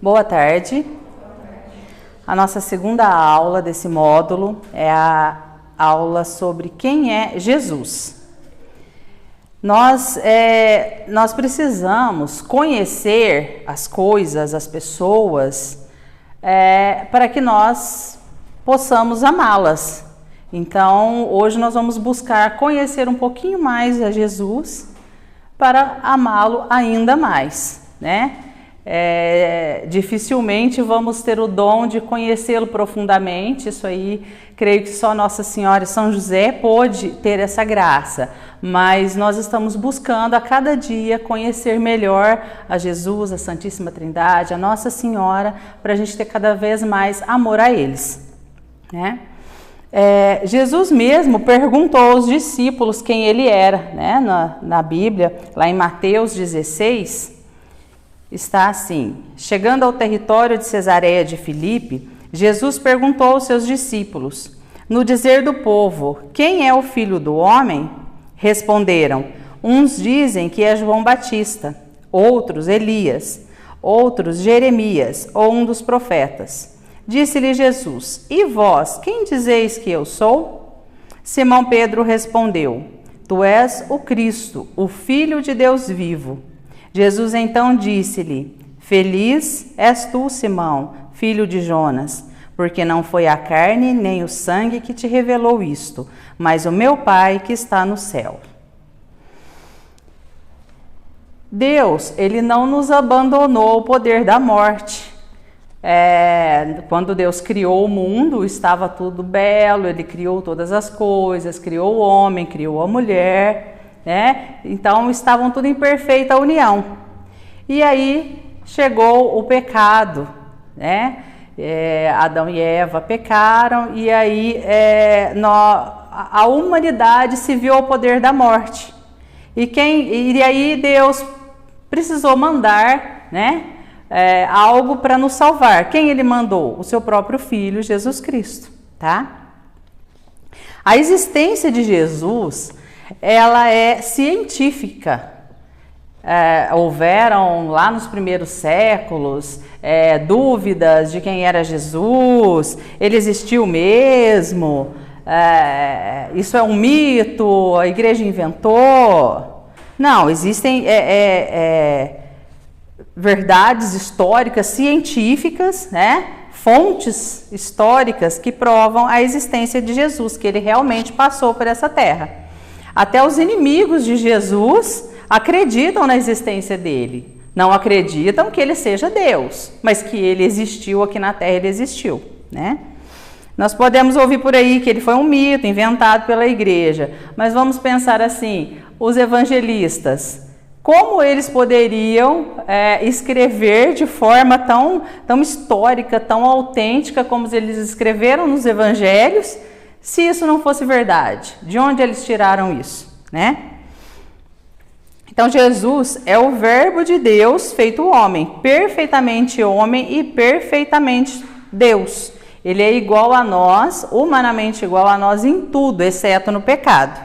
Boa tarde. A nossa segunda aula desse módulo é a aula sobre quem é Jesus. Nós precisamos conhecer as coisas, as pessoas, para que nós possamos amá-las. Então, hoje nós vamos buscar conhecer um pouquinho mais a Jesus para amá-lo ainda mais, né? Dificilmente vamos ter o dom de conhecê-lo profundamente. Isso aí, creio que só Nossa Senhora e São José pôde ter essa graça, mas nós estamos buscando a cada dia conhecer melhor a Jesus, a Santíssima Trindade, a Nossa Senhora, para a gente ter cada vez mais amor a eles, né? Jesus mesmo perguntou aos discípulos quem ele era, né? Na Bíblia, lá em Mateus 16, está assim: chegando ao território de Cesareia de Filipe, Jesus perguntou aos seus discípulos: no dizer do povo, quem é o Filho do Homem? Responderam: uns dizem que é João Batista, outros Elias, outros Jeremias ou um dos profetas. Disse-lhe Jesus: e vós, quem dizeis que eu sou? Simão Pedro respondeu: tu és o Cristo, o Filho de Deus vivo. Jesus então disse-lhe: feliz és tu, Simão, filho de Jonas, porque não foi a carne nem o sangue que te revelou isto, mas o meu Pai que está no céu. Deus, ele não nos abandonou ao poder da morte. Quando Deus criou o mundo, estava tudo belo, ele criou todas as coisas, criou o homem, criou a mulher, né? Então estavam tudo em perfeita união. E aí chegou o pecado, né? Adão e Eva pecaram e aí a humanidade se viu ao poder da morte. E aí Deus precisou mandar, né? Algo para nos salvar. Quem ele mandou? O seu próprio Filho, Jesus Cristo, tá? A existência de Jesus, ela é científica. Houveram lá nos primeiros séculos dúvidas de quem era Jesus, ele existiu mesmo, isso é um mito, a igreja inventou. Não, existem verdades históricas, científicas, né? Fontes históricas que provam a existência de Jesus, que ele realmente passou por essa terra. Até os inimigos de Jesus acreditam na existência dele. Não acreditam que ele seja Deus, mas que ele existiu aqui na terra, ele existiu, né? Nós podemos ouvir por aí que ele foi um mito inventado pela igreja, mas vamos pensar assim: os evangelistas, como eles poderiam escrever de forma tão histórica, tão autêntica como eles escreveram nos evangelhos, se isso não fosse verdade? De onde eles tiraram isso, né? Então Jesus é o Verbo de Deus feito homem e perfeitamente Deus. Ele é igual a nós, humanamente igual a nós em tudo, exceto no pecado.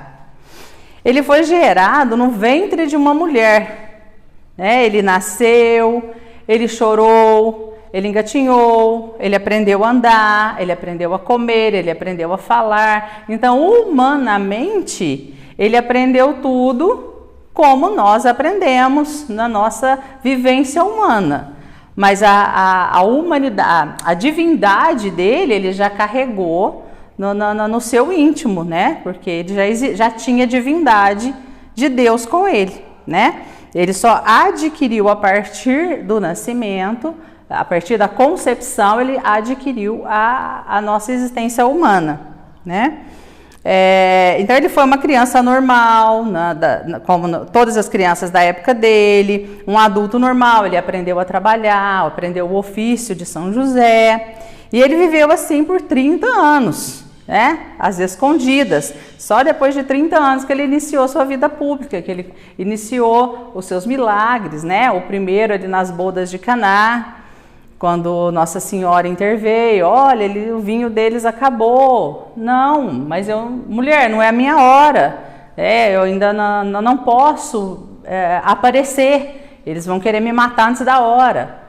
Ele foi gerado no ventre de uma mulher, né? Ele nasceu, ele chorou, ele engatinhou, ele aprendeu a andar, ele aprendeu a comer, ele aprendeu a falar. Então, humanamente, ele aprendeu tudo como nós aprendemos na nossa vivência humana. Mas a humanidade, a divindade dele, ele já carregou no seu íntimo, né? Porque ele já tinha divindade de Deus com ele, né? Ele só adquiriu a partir do nascimento, a partir da concepção, ele adquiriu a nossa existência humana, né? Então ele foi uma criança normal, como todas as crianças da época dele, um adulto normal. Ele aprendeu a trabalhar, aprendeu o ofício de São José, e ele viveu assim por 30 anos, né? Às escondidas. Só depois de 30 anos que ele iniciou sua vida pública, que ele iniciou os seus milagres, né? O primeiro ali nas bodas de Caná, quando Nossa Senhora interveio: olha, o vinho deles acabou. Não, mas mulher, não é a minha hora. Eu ainda não posso aparecer. Eles vão querer me matar antes da hora.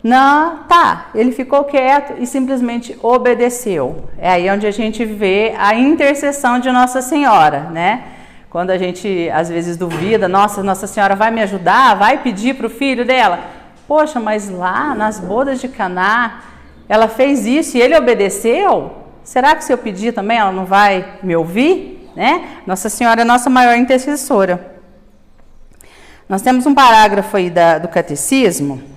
Não, tá, ele ficou quieto e simplesmente obedeceu. É aí onde a gente vê a intercessão de Nossa Senhora, né? Quando a gente às vezes duvida, Nossa Senhora vai me ajudar, vai pedir para o filho dela. Poxa, mas lá nas bodas de Caná, ela fez isso e ele obedeceu? Será que se eu pedir também ela não vai me ouvir? Né? Nossa Senhora é a nossa maior intercessora. Nós temos um parágrafo aí do Catecismo.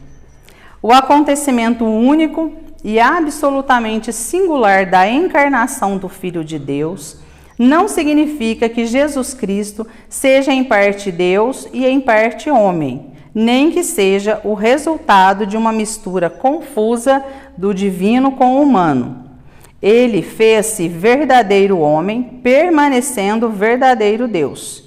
O acontecimento único e absolutamente singular da encarnação do Filho de Deus não significa que Jesus Cristo seja em parte Deus e em parte homem, nem que seja o resultado de uma mistura confusa do divino com o humano. Ele fez-se verdadeiro homem, permanecendo verdadeiro Deus.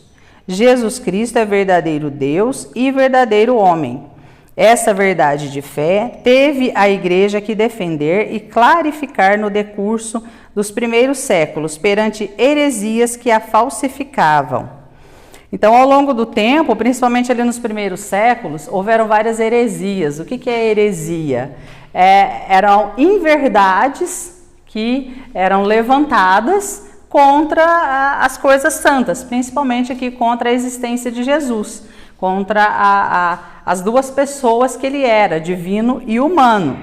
Jesus Cristo é verdadeiro Deus e verdadeiro homem. Essa verdade de fé teve a Igreja que defender e clarificar no decurso dos primeiros séculos, perante heresias que a falsificavam. Então, ao longo do tempo, principalmente ali nos primeiros séculos, houveram várias heresias. O que é heresia? Eram inverdades que eram levantadas contra as coisas santas, principalmente aqui contra a existência de Jesus, contra as duas pessoas que ele era, divino e humano.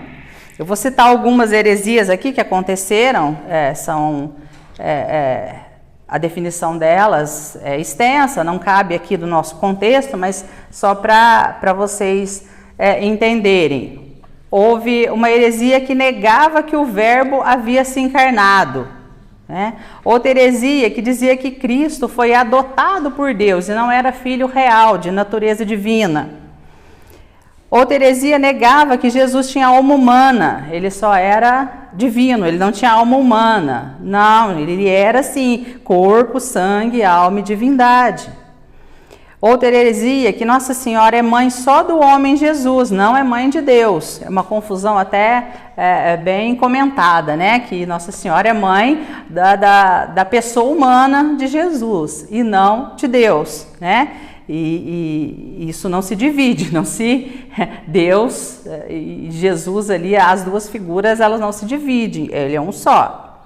Eu vou citar algumas heresias aqui que aconteceram, a definição delas é extensa, não cabe aqui do nosso contexto, mas só para vocês entenderem. Houve uma heresia que negava que o Verbo havia se encarnado. Né? Outra heresia que dizia que Cristo foi adotado por Deus e não era filho real, de natureza divina. Outra heresia negava que Jesus tinha alma humana, ele só era divino, ele não tinha alma humana. Não, ele era sim, corpo, sangue, alma e divindade. Outra heresia que Nossa Senhora é mãe só do homem Jesus, não é mãe de Deus. É uma confusão até bem comentada, né? Que Nossa Senhora é mãe da pessoa humana de Jesus e não de Deus, né? E isso não se divide, Deus e Jesus ali, as duas figuras, elas não se dividem, ele é um só.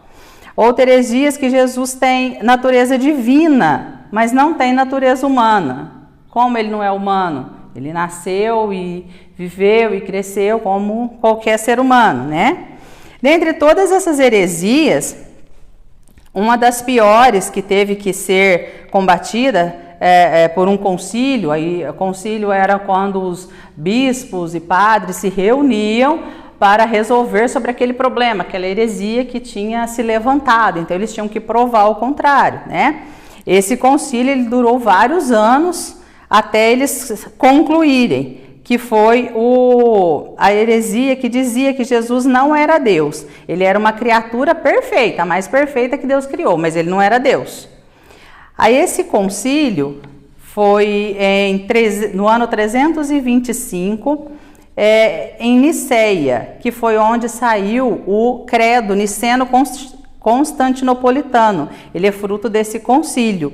Outra heresia é que Jesus tem natureza divina, mas não tem natureza humana. Como ele não é humano? Ele nasceu e viveu e cresceu como qualquer ser humano, né? Dentre todas essas heresias, uma das piores que teve que ser combatida por um concílio. Aí, o concílio era quando os bispos e padres se reuniam para resolver sobre aquele problema, aquela heresia que tinha se levantado. Então, eles tinham que provar o contrário, né? Esse concílio ele durou vários anos até eles concluírem que foi a heresia que dizia que Jesus não era Deus. Ele era uma criatura perfeita, a mais perfeita que Deus criou, mas ele não era Deus. Aí esse concílio foi no ano 325, em Niceia, que foi onde saiu o credo niceno-constantinopolitano. Ele é fruto desse concílio.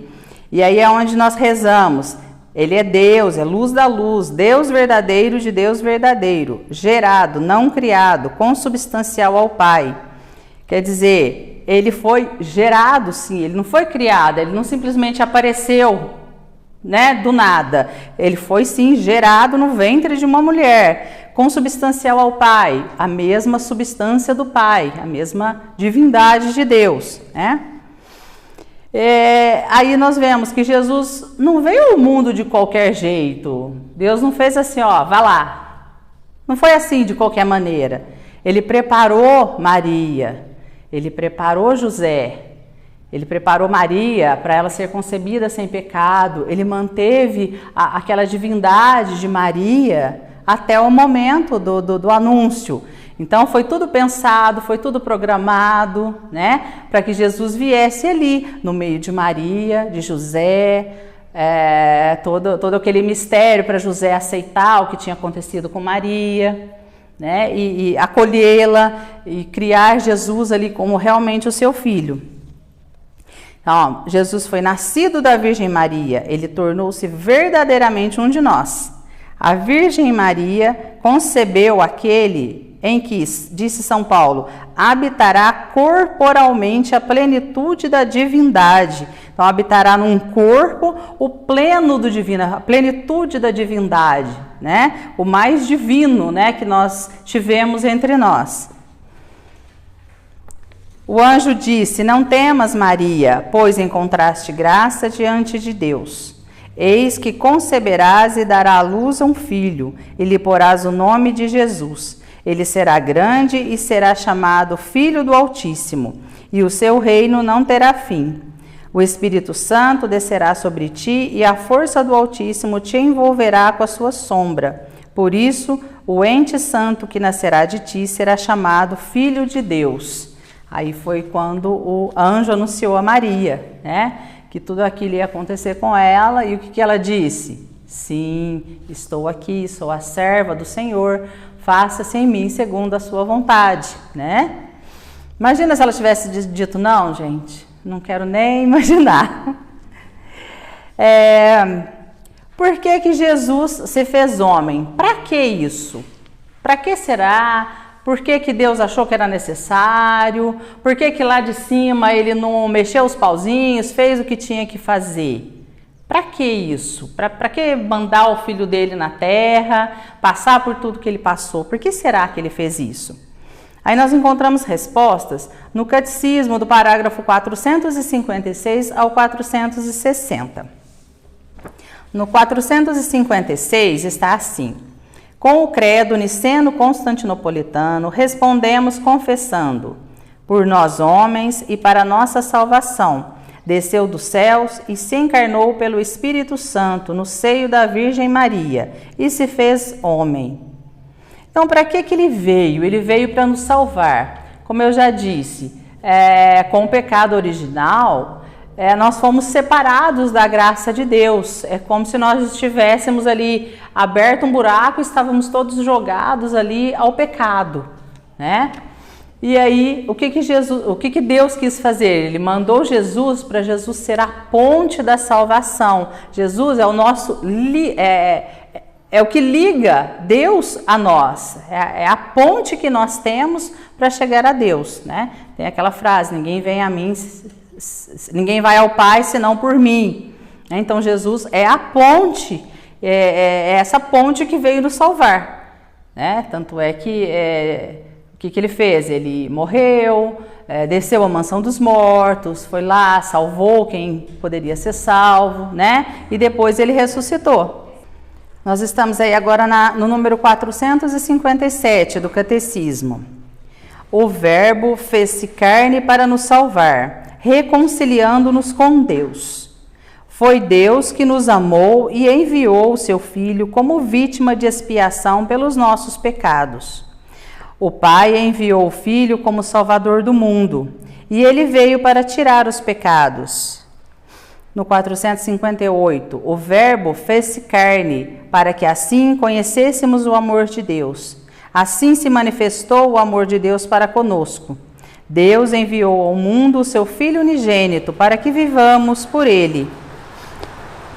E aí é onde nós rezamos. Ele é Deus, é luz da luz, Deus verdadeiro de Deus verdadeiro, gerado, não criado, consubstancial ao Pai. Quer dizer, ele foi gerado, sim, ele não foi criado, ele não simplesmente apareceu, né, do nada. Ele foi, sim, gerado no ventre de uma mulher, consubstancial ao Pai, a mesma substância do Pai, a mesma divindade de Deus, né? Aí nós vemos que Jesus não veio ao mundo de qualquer jeito. Deus não fez assim, ó, vá lá. Não foi assim de qualquer maneira. Ele preparou Maria, ele preparou José, ele preparou Maria para ela ser concebida sem pecado. Ele manteve aquela divindade de Maria até o momento do anúncio. Então foi tudo pensado, foi tudo programado, né, para que Jesus viesse ali no meio de Maria, de José, todo aquele mistério para José aceitar o que tinha acontecido com Maria, né, e acolhê-la e criar Jesus ali como realmente o seu filho. Então, Jesus foi nascido da Virgem Maria, ele tornou-se verdadeiramente um de nós. A Virgem Maria concebeu aquele em que, disse São Paulo, habitará corporalmente a plenitude da divindade. Então, habitará num corpo o pleno do divino, a plenitude da divindade, né? O mais divino, né, que nós tivemos entre nós. O anjo disse: não temas, Maria, pois encontraste graça diante de Deus. Eis que conceberás e dará à luz a um filho, e lhe porás o nome de Jesus. Ele será grande e será chamado Filho do Altíssimo, e o seu reino não terá fim. O Espírito Santo descerá sobre ti, e a força do Altíssimo te envolverá com a sua sombra. Por isso, o ente santo que nascerá de ti será chamado Filho de Deus. Aí foi quando o anjo anunciou a Maria, né? Que tudo aquilo ia acontecer com ela, e o que ela disse? Sim, estou aqui, sou a serva do Senhor, faça-se em mim segundo a sua vontade, né? Imagina se ela tivesse dito não, gente, não quero nem imaginar. Por que Jesus se fez homem? Para que isso? Para que será? Por que Deus achou que era necessário? Por que lá de cima ele não mexeu os pauzinhos, fez o que tinha que fazer? Para que isso? Para que mandar o filho dele na terra, passar por tudo que ele passou? Por que será que ele fez isso? Aí nós encontramos respostas no Catecismo do parágrafo 456 ao 460. No 456 está assim: com o credo niceno-constantinopolitano, respondemos confessando: por nós homens e para nossa salvação, desceu dos céus e se encarnou pelo Espírito Santo no seio da Virgem Maria e se fez homem. Então, para que ele veio? Ele veio para nos salvar. Como eu já disse, com o pecado original, nós fomos separados da graça de Deus. É como se nós estivéssemos ali aberto um buraco e estávamos todos jogados ali ao pecado, né? E aí, o que Deus quis fazer? Ele mandou Jesus para Jesus ser a ponte da salvação. Jesus é o nosso é o que liga Deus a nós. É a ponte que nós temos para chegar a Deus, né? Tem aquela frase: ninguém vem a mim, ninguém vai ao Pai senão por mim. Então Jesus é a ponte, é essa ponte que veio nos salvar, né? Tanto é que o que ele fez? Ele morreu, desceu à mansão dos mortos, foi lá, salvou quem poderia ser salvo, né? E depois ele ressuscitou. Nós estamos aí agora no número 457 do Catecismo. O Verbo fez-se carne para nos salvar, reconciliando-nos com Deus. Foi Deus que nos amou e enviou o seu Filho como vítima de expiação pelos nossos pecados. O Pai enviou o Filho como Salvador do mundo, e ele veio para tirar os pecados. No 458, o Verbo fez-se carne, para que assim conhecêssemos o amor de Deus. Assim se manifestou o amor de Deus para conosco. Deus enviou ao mundo o seu Filho unigênito, para que vivamos por ele.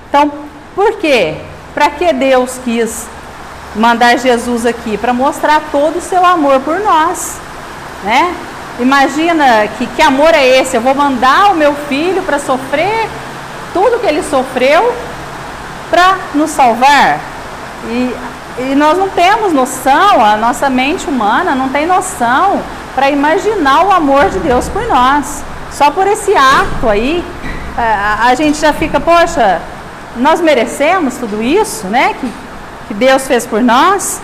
Então, por quê? Para que Deus quis mandar Jesus aqui? Para mostrar todo o seu amor por nós, né? Imagina que amor é esse? Eu vou mandar o meu filho para sofrer tudo que ele sofreu para nos salvar. E nós não temos noção, a nossa mente humana não tem noção para imaginar o amor de Deus por nós. Só por esse ato aí, a gente já fica, poxa, nós merecemos tudo isso, né? Que Deus fez por nós.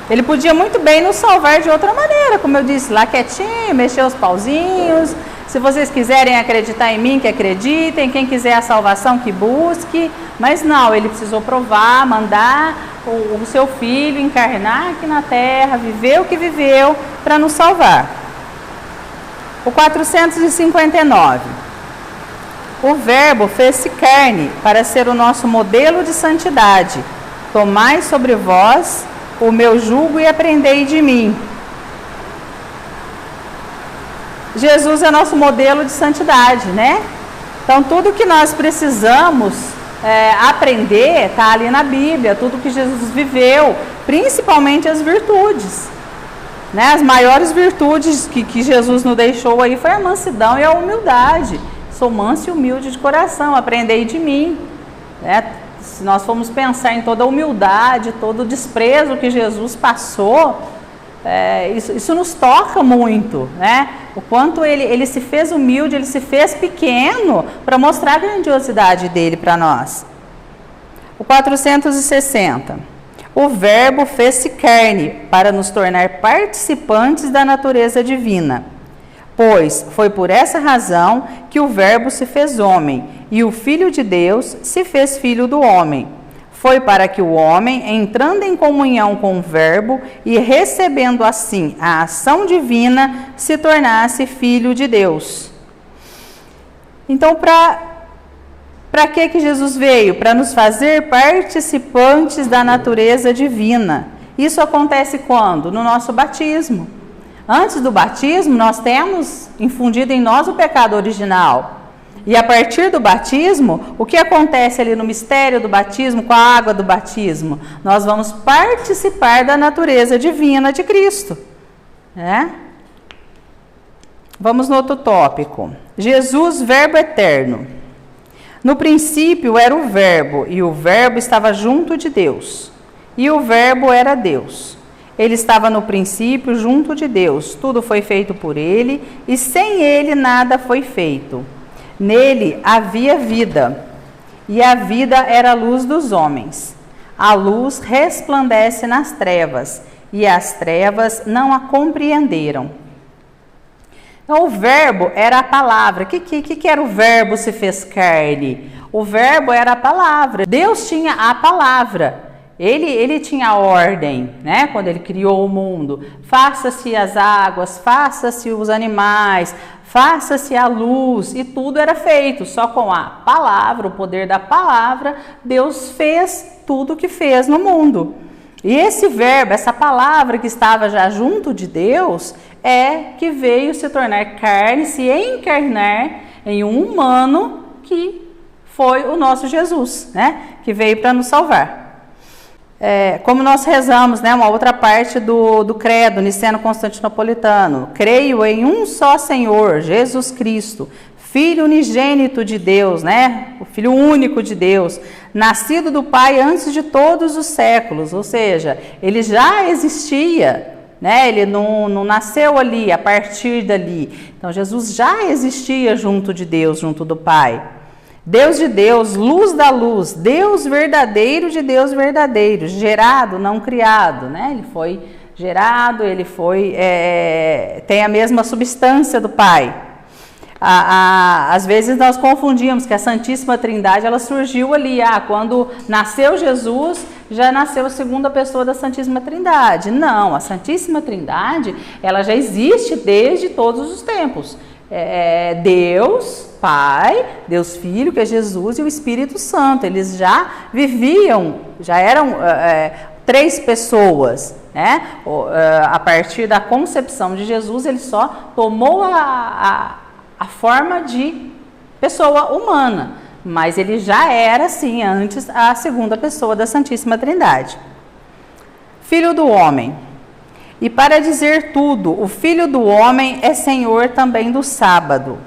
Ele podia muito bem nos salvar de outra maneira, como eu disse, lá quietinho, mexer os pauzinhos. Se vocês quiserem acreditar em mim, que acreditem. Quem quiser a salvação, que busque. Mas não, ele precisou provar, mandar o seu filho encarnar aqui na terra, viver o que viveu para nos salvar. O 459. O Verbo fez-se carne para ser o nosso modelo de santidade. Tomai sobre vós o meu jugo e aprendei de mim. Jesus é nosso modelo de santidade, né? Então, tudo que nós precisamos aprender, está ali na Bíblia, tudo que Jesus viveu, principalmente as virtudes. Né? As maiores virtudes que Jesus nos deixou aí foi a mansidão e a humildade. Sou manso e humilde de coração, aprendei de mim. Né? Se nós formos pensar em toda a humildade, todo o desprezo que Jesus passou, isso nos toca muito, né? O quanto ele se fez humilde, ele se fez pequeno para mostrar a grandiosidade dele para nós. O 460. O Verbo fez-se carne para nos tornar participantes da natureza divina. Pois foi por essa razão que o Verbo se fez homem e o Filho de Deus se fez filho do homem. Foi para que o homem, entrando em comunhão com o Verbo e recebendo assim a ação divina, se tornasse filho de Deus. Então, para que Jesus veio? Para nos fazer participantes da natureza divina. Isso acontece quando? No nosso batismo. Antes do batismo, nós temos infundido em nós o pecado original. E a partir do batismo, o que acontece ali no mistério do batismo, com a água do batismo? Nós vamos participar da natureza divina de Cristo. Né? Vamos no outro tópico. Jesus, Verbo eterno. No princípio era o Verbo, e o Verbo estava junto de Deus. E o Verbo era Deus. Ele estava no princípio junto de Deus. Tudo foi feito por ele, e sem ele nada foi feito. Nele havia vida, e a vida era a luz dos homens. A luz resplandece nas trevas, e as trevas não a compreenderam. Então, o Verbo era a palavra. O que era o Verbo se fez carne? O Verbo era a palavra. Deus tinha a palavra. Ele tinha a ordem, né? Quando ele criou o mundo. Faça-se as águas, faça-se os animais, faça-se a luz, e tudo era feito. Só com a palavra, o poder da palavra, Deus fez tudo o que fez no mundo. E esse verbo, essa palavra que estava já junto de Deus, que veio se tornar carne, se encarnar em um humano, que foi o nosso Jesus, né? Que veio para nos salvar. Como nós rezamos, né, uma outra parte do credo niceno-constantinopolitano: creio em um só Senhor, Jesus Cristo, Filho unigênito de Deus, né, o Filho único de Deus, nascido do Pai antes de todos os séculos. Ou seja, ele já existia, né, ele não nasceu ali, a partir dali. Então Jesus já existia junto de Deus, junto do Pai. Deus de Deus, luz da luz, Deus verdadeiro de Deus verdadeiro, gerado, não criado, né? Ele foi gerado, ele tem a mesma substância do Pai. Às vezes nós confundimos que a Santíssima Trindade, ela surgiu ali, quando nasceu Jesus, já nasceu a segunda pessoa da Santíssima Trindade. Não, a Santíssima Trindade, ela já existe desde todos os tempos. Deus Pai, Deus Filho, que é Jesus, e o Espírito Santo. Eles já viviam, já eram três pessoas, né? A partir da concepção de Jesus, ele só tomou a forma de pessoa humana, mas ele já era, sim, antes a segunda pessoa da Santíssima Trindade. Filho do homem. E para dizer tudo, o Filho do homem é Senhor também do sábado.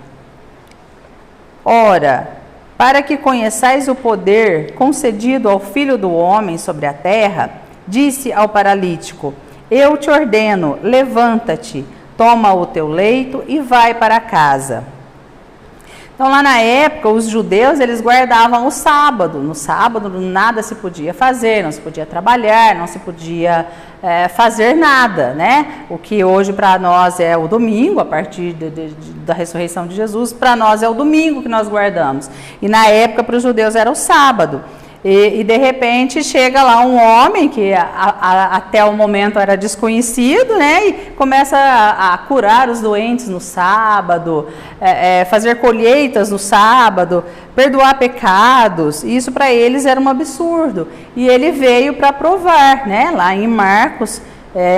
Ora, para que conheçais o poder concedido ao Filho do homem sobre a terra, disse ao paralítico: eu te ordeno, levanta-te, toma o teu leito e vai para casa. Então, lá na época, os judeus, eles guardavam o sábado. No sábado, nada se podia fazer, não se podia trabalhar, não se podia fazer nada, né? O que hoje para nós é o domingo, a partir da ressurreição de Jesus, para nós é o domingo que nós guardamos. E na época, para os judeus, era o sábado. E de repente chega lá um homem que até o momento era desconhecido, né? E começa a curar os doentes no sábado, fazer colheitas no sábado, perdoar pecados. Isso para eles era um absurdo. E ele veio para provar, né? Lá em Marcos,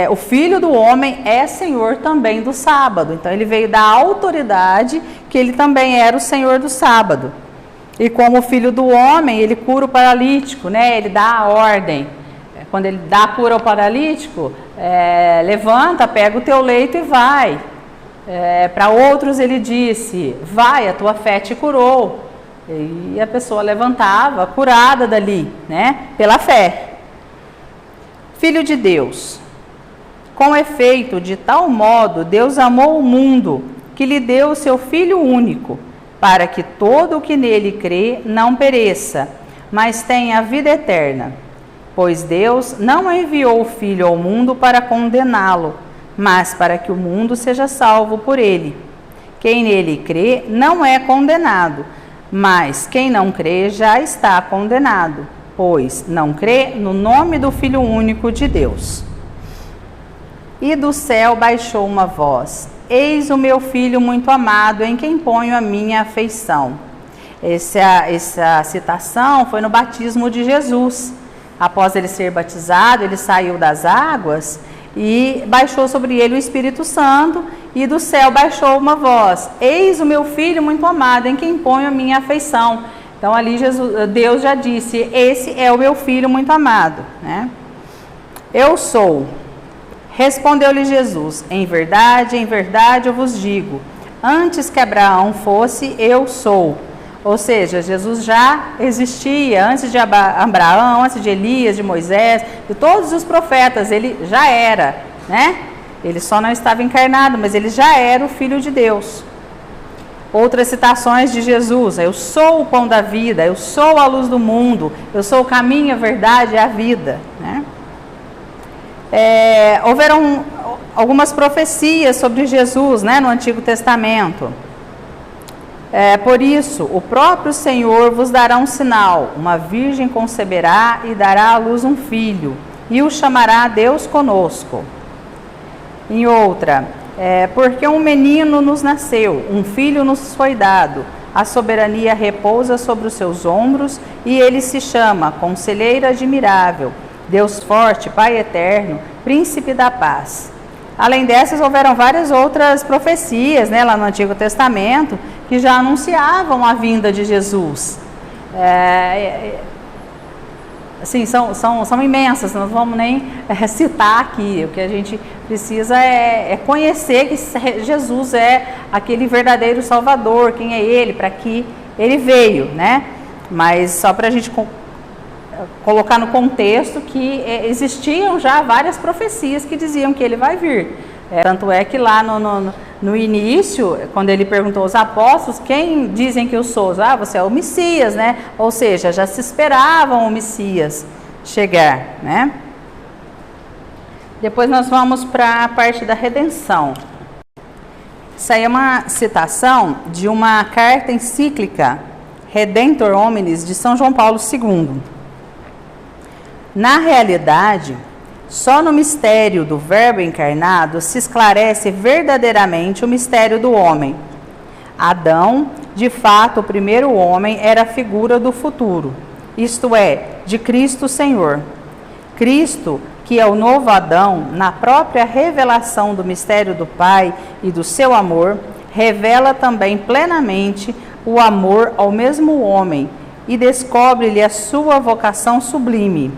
o Filho do homem é Senhor também do sábado. Então ele veio dar autoridade que ele também era o Senhor do sábado. E como filho do homem, ele cura o paralítico, né? Ele dá a ordem. Quando ele dá a cura ao paralítico, levanta, pega o teu leito e vai. Para outros ele disse, vai, a tua fé te curou. E a pessoa levantava, curada dali, né? Pela fé. Filho de Deus. Com efeito, de tal modo, Deus amou o mundo, que lhe deu o seu Filho único, para que todo o que nele crê não pereça, mas tenha a vida eterna. Pois Deus não enviou o Filho ao mundo para condená-lo, mas para que o mundo seja salvo por ele. Quem nele crê não é condenado, mas quem não crê já está condenado, pois não crê no nome do Filho único de Deus. E do céu baixou uma voz: Eis o meu Filho muito amado, em quem ponho a minha afeição. Essa citação foi no batismo de Jesus. Após ele ser batizado, ele saiu das águas e baixou sobre ele o Espírito Santo, e do céu baixou uma voz: Eis o meu Filho muito amado, em quem ponho a minha afeição. Então ali Deus já disse: esse é o meu Filho muito amado, né? Eu sou. Respondeu-lhe Jesus: em verdade eu vos digo, antes que Abraão fosse, eu sou. Ou seja, Jesus já existia antes de Abraão, antes de Elias, de Moisés, de todos os profetas, ele já era, né? Ele só não estava encarnado, mas ele já era o Filho de Deus. Outras citações de Jesus: eu sou o pão da vida, eu sou a luz do mundo, eu sou o caminho, a verdade e a vida, né? Houveram algumas profecias sobre Jesus, né, no Antigo Testamento. Por isso, o próprio Senhor vos dará um sinal: uma virgem conceberá e dará à luz um filho, e o chamará Deus conosco. Em outra, porque um menino nos nasceu, um filho nos foi dado, a soberania repousa sobre os seus ombros, e ele se chama Conselheiro Admirável, Deus Forte, Pai Eterno, Príncipe da Paz. Além dessas, houveram várias outras profecias, né, lá no Antigo Testamento, que já anunciavam a vinda de Jesus. Assim, são imensas, não vamos nem citar aqui. O que a gente precisa é conhecer que Jesus é aquele verdadeiro Salvador, quem é Ele, para que Ele veio, né? Mas só para a gente colocar no contexto que existiam já várias profecias que diziam que Ele vai vir. Tanto é que lá no início, quando Ele perguntou aos apóstolos: quem dizem que eu sou? Você é o Messias, né? Ou seja, já se esperavam o Messias chegar, né? Depois nós vamos para a parte da redenção. Isso aí é uma citação de uma carta encíclica Redemptor Hominis de São João Paulo II. Na realidade, só no mistério do Verbo encarnado se esclarece verdadeiramente o mistério do homem. Adão, de fato, o primeiro homem, era a figura do futuro, isto é, de Cristo Senhor. Cristo, que é o novo Adão, na própria revelação do mistério do Pai e do seu amor, revela também plenamente o amor ao mesmo homem e descobre-lhe a sua vocação sublime.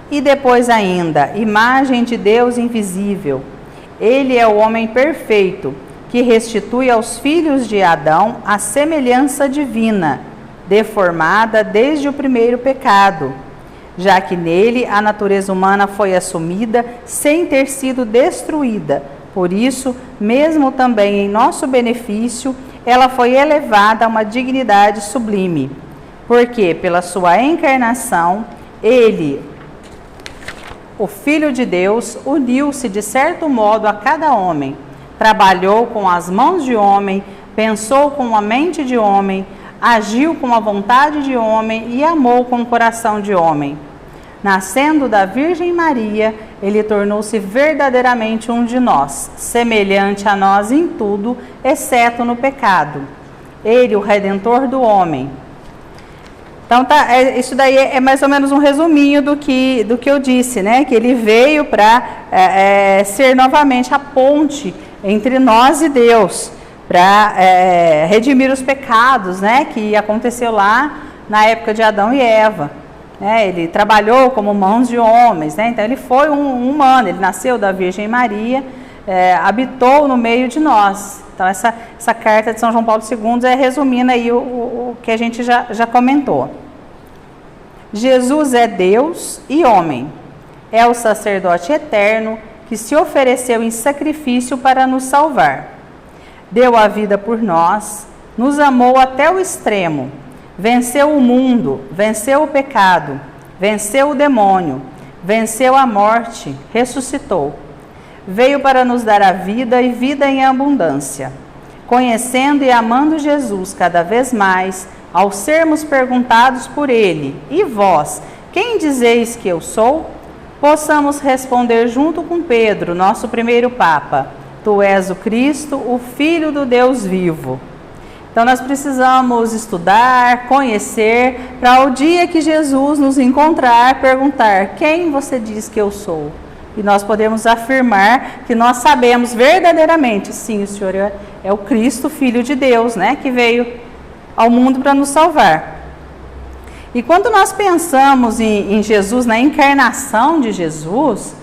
E depois ainda, imagem de Deus invisível. Ele é o homem perfeito, que restitui aos filhos de Adão a semelhança divina, deformada desde o primeiro pecado, já que nele a natureza humana foi assumida sem ter sido destruída. Por isso, mesmo também em nosso benefício, ela foi elevada a uma dignidade sublime, porque pela sua encarnação, ele, o Filho de Deus, uniu-se de certo modo a cada homem, trabalhou com as mãos de homem, pensou com a mente de homem, agiu com a vontade de homem e amou com o coração de homem. Nascendo da Virgem Maria, ele tornou-se verdadeiramente um de nós, semelhante a nós em tudo, exceto no pecado. Ele, o Redentor do homem. Então, isso daí é mais ou menos um resuminho do que eu disse, né? Que ele veio para ser novamente a ponte entre nós e Deus, para redimir os pecados, né, que aconteceu lá na época de Adão e Eva. Ele trabalhou como mãos de homens, né, então ele foi um humano, ele nasceu da Virgem Maria, habitou no meio de nós. Então essa carta de São João Paulo II resumindo aí o que a gente já comentou. Jesus é Deus e homem, é o sacerdote eterno que se ofereceu em sacrifício para nos salvar. Deu a vida por nós, nos amou até o extremo, venceu o mundo, venceu o pecado, venceu o demônio, venceu a morte, ressuscitou. Veio para nos dar a vida e vida em abundância. Conhecendo e amando Jesus cada vez mais, ao sermos perguntados por Ele, e vós, quem dizeis que eu sou? Possamos responder junto com Pedro, nosso primeiro Papa: Tu és o Cristo, o Filho do Deus vivo. Então nós precisamos estudar, conhecer, para o dia que Jesus nos encontrar, perguntar: quem você diz que eu sou? E nós podemos afirmar que nós sabemos verdadeiramente, sim, o Senhor é o Cristo, Filho de Deus, né, que veio ao mundo para nos salvar. E quando nós pensamos em Jesus, na encarnação de Jesus,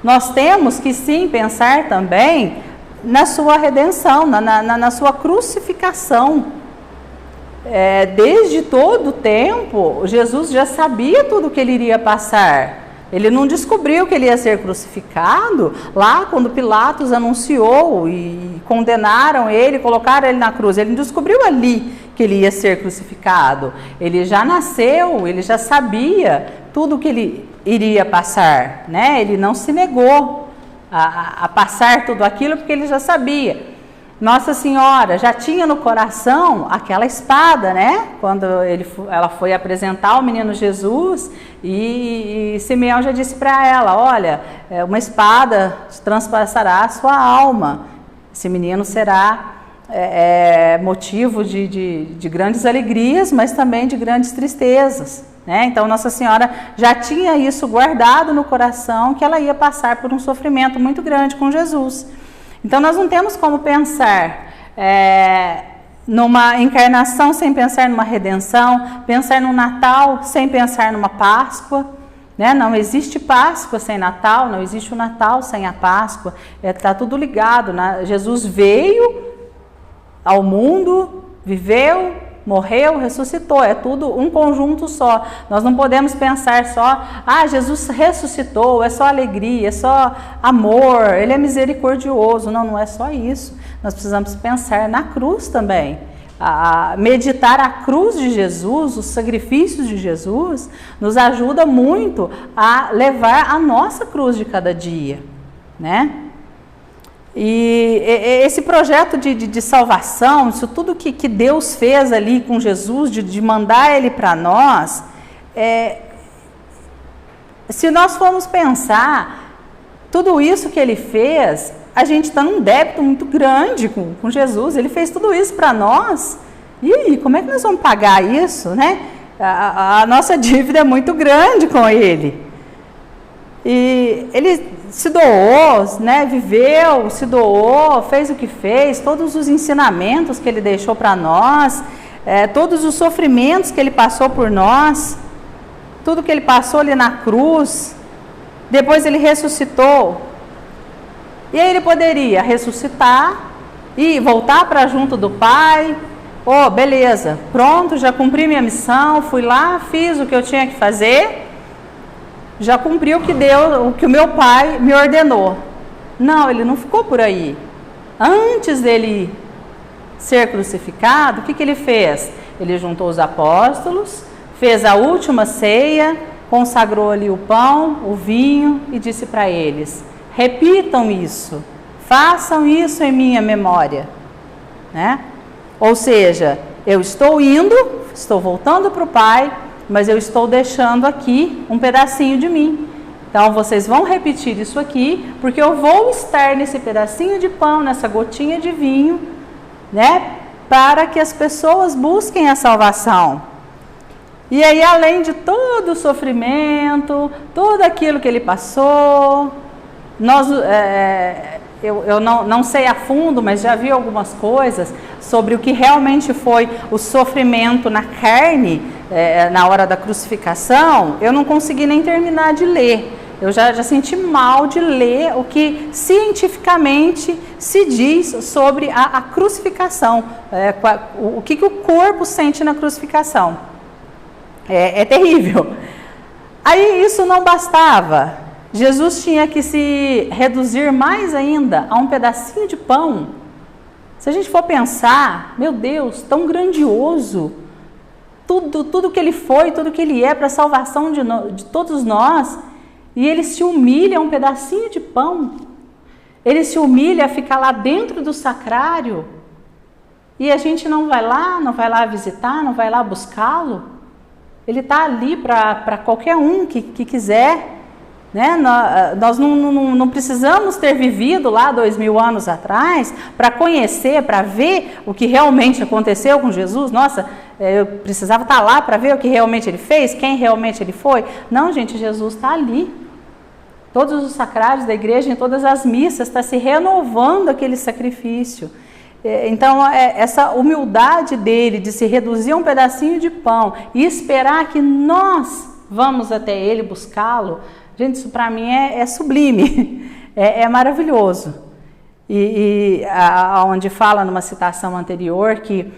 nós temos que sim pensar também na sua redenção, na sua crucificação. Desde todo o tempo, Jesus já sabia tudo o que ele iria passar. Ele não descobriu que ele ia ser crucificado lá quando Pilatos anunciou e condenaram ele, colocaram ele na cruz. Ele não descobriu ali que ele ia ser crucificado. Ele já nasceu, ele já sabia tudo o que ele iria passar, né? Ele não se negou a passar tudo aquilo porque ele já sabia. Nossa Senhora já tinha no coração aquela espada, né? Quando ela foi apresentar o menino Jesus e Simeão já disse para ela: olha, uma espada transpassará a sua alma. Esse menino será motivo de grandes alegrias, mas também de grandes tristezas, né? Então Nossa Senhora já tinha isso guardado no coração, que ela ia passar por um sofrimento muito grande com Jesus. Então nós não temos como pensar numa encarnação sem pensar numa redenção, pensar no Natal sem pensar numa Páscoa, né? Não existe Páscoa sem Natal, não existe o Natal sem a Páscoa, está tudo ligado, né? Jesus veio ao mundo, viveu, morreu, ressuscitou, é tudo um conjunto só. Nós não podemos pensar só: Jesus ressuscitou, é só alegria, é só amor, ele é misericordioso. Não, não é só isso. Nós precisamos pensar na cruz também. Meditar a cruz de Jesus, os sacrifícios de Jesus, nos ajuda muito a levar a nossa cruz de cada dia, né? E esse projeto de salvação, isso tudo que Deus fez ali com Jesus, de mandar Ele para nós, se nós formos pensar, tudo isso que Ele fez, a gente está num débito muito grande com Jesus. Ele fez tudo isso para nós, e aí, como é que nós vamos pagar isso, né? A nossa dívida é muito grande com Ele. E Ele se doou, né? Viveu, se doou, fez o que fez, todos os ensinamentos que Ele deixou para nós, todos os sofrimentos que Ele passou por nós, tudo que Ele passou ali na cruz. Depois Ele ressuscitou, e aí Ele poderia ressuscitar e voltar para junto do Pai. Beleza, pronto, já cumpri minha missão, fui lá, fiz o que eu tinha que fazer, já cumpri o que o meu Pai me ordenou. Não, Ele não ficou por aí. Antes dele ser crucificado, o que Ele fez? Ele juntou os apóstolos, fez a última ceia, consagrou ali o pão, o vinho e disse para eles: repitam isso, façam isso em minha memória, né? Ou seja, eu estou indo, estou voltando para o Pai, mas eu estou deixando aqui um pedacinho de mim. Então vocês vão repetir isso aqui, porque eu vou estar nesse pedacinho de pão, nessa gotinha de vinho, né? Para que as pessoas busquem a salvação. E aí, além de todo o sofrimento, tudo aquilo que Ele passou, eu não sei a fundo, mas já vi algumas coisas sobre o que realmente foi o sofrimento na carne, na hora da crucificação. Eu não consegui nem terminar de ler. Eu já senti mal de ler o que cientificamente se diz sobre a crucificação, o que o corpo sente na crucificação. É terrível. Aí isso não bastava. Jesus tinha que se reduzir mais ainda a um pedacinho de pão. Se a gente for pensar, meu Deus, tão grandioso, tudo que ele foi, tudo que ele é para a salvação de todos nós, e ele se humilha a um pedacinho de pão. Ele se humilha a ficar lá dentro do sacrário, e a gente não vai lá visitar, não vai lá buscá-lo. Ele está ali para qualquer um que quiser. Né? Nós não precisamos ter vivido lá 2000 anos atrás para conhecer, para ver o que realmente aconteceu com Jesus. Nossa, eu precisava estar lá para ver o que realmente ele fez, quem realmente ele foi. Não, gente, Jesus está ali. Todos os sacrários da igreja, em todas as missas, está se renovando aquele sacrifício. Então, essa humildade dele de se reduzir a um pedacinho de pão e esperar que nós vamos até ele buscá-lo, gente, isso para mim é sublime, é maravilhoso. Onde fala numa citação anterior que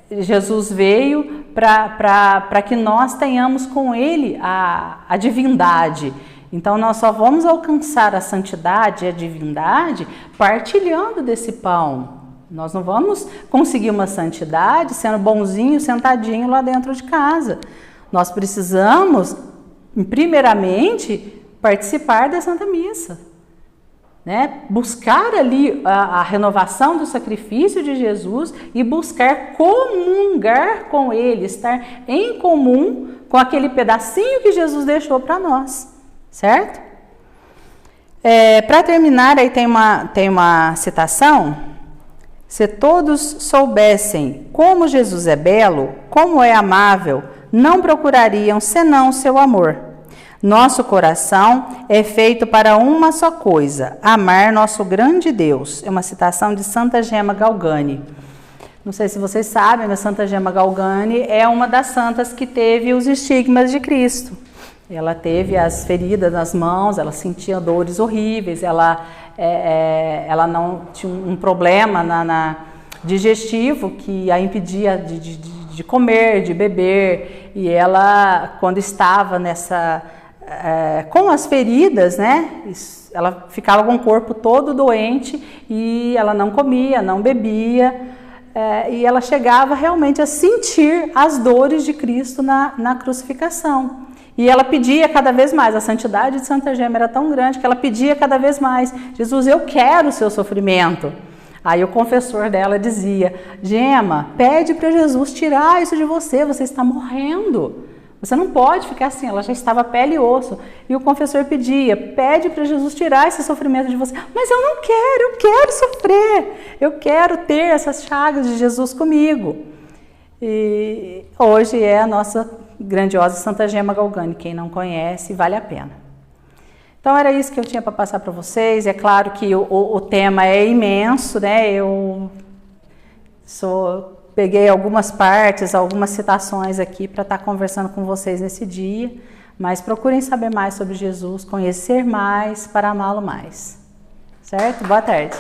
Jesus veio para que nós tenhamos com ele a divindade. Então nós só vamos alcançar a santidade e a divindade partilhando desse pão. Nós não vamos conseguir uma santidade sendo bonzinho, sentadinho lá dentro de casa. Nós precisamos, primeiramente, participar da Santa Missa, né? Buscar ali a renovação do sacrifício de Jesus e buscar comungar com ele, estar em comum com aquele pedacinho que Jesus deixou para nós, certo? Para terminar, aí tem uma citação: se todos soubessem como Jesus é belo, como é amável, não procurariam senão o seu amor. Nosso coração é feito para uma só coisa, amar nosso grande Deus. É uma citação de Santa Gema Galgani. Não sei se vocês sabem, mas Santa Gema Galgani é uma das santas que teve os estigmas de Cristo. Ela teve as feridas nas mãos, ela sentia dores horríveis, ela não tinha um problema digestivo que a impedia de comer, de beber, e ela, quando estava com as feridas, né, ela ficava com o corpo todo doente e ela não comia, não bebia, e ela chegava realmente a sentir as dores de Cristo na crucificação. E ela pedia cada vez mais, a santidade de Santa Gema era tão grande que ela pedia cada vez mais: Jesus, eu quero o seu sofrimento. Aí o confessor dela dizia: Gema, pede para Jesus tirar isso de você, você está morrendo. Você não pode ficar assim. Ela já estava pele e osso. E o confessor pedia: pede para Jesus tirar esse sofrimento de você. Mas eu não quero, eu quero sofrer. Eu quero ter essas chagas de Jesus comigo. E hoje é a nossa grandiosa Santa Gema Galgani. Quem não conhece, vale a pena. Então era isso que eu tinha para passar para vocês. É claro que o tema é imenso, né? Eu peguei algumas partes, algumas citações aqui para estar conversando com vocês nesse dia, mas procurem saber mais sobre Jesus, conhecer mais para amá-lo mais. Certo? Boa tarde.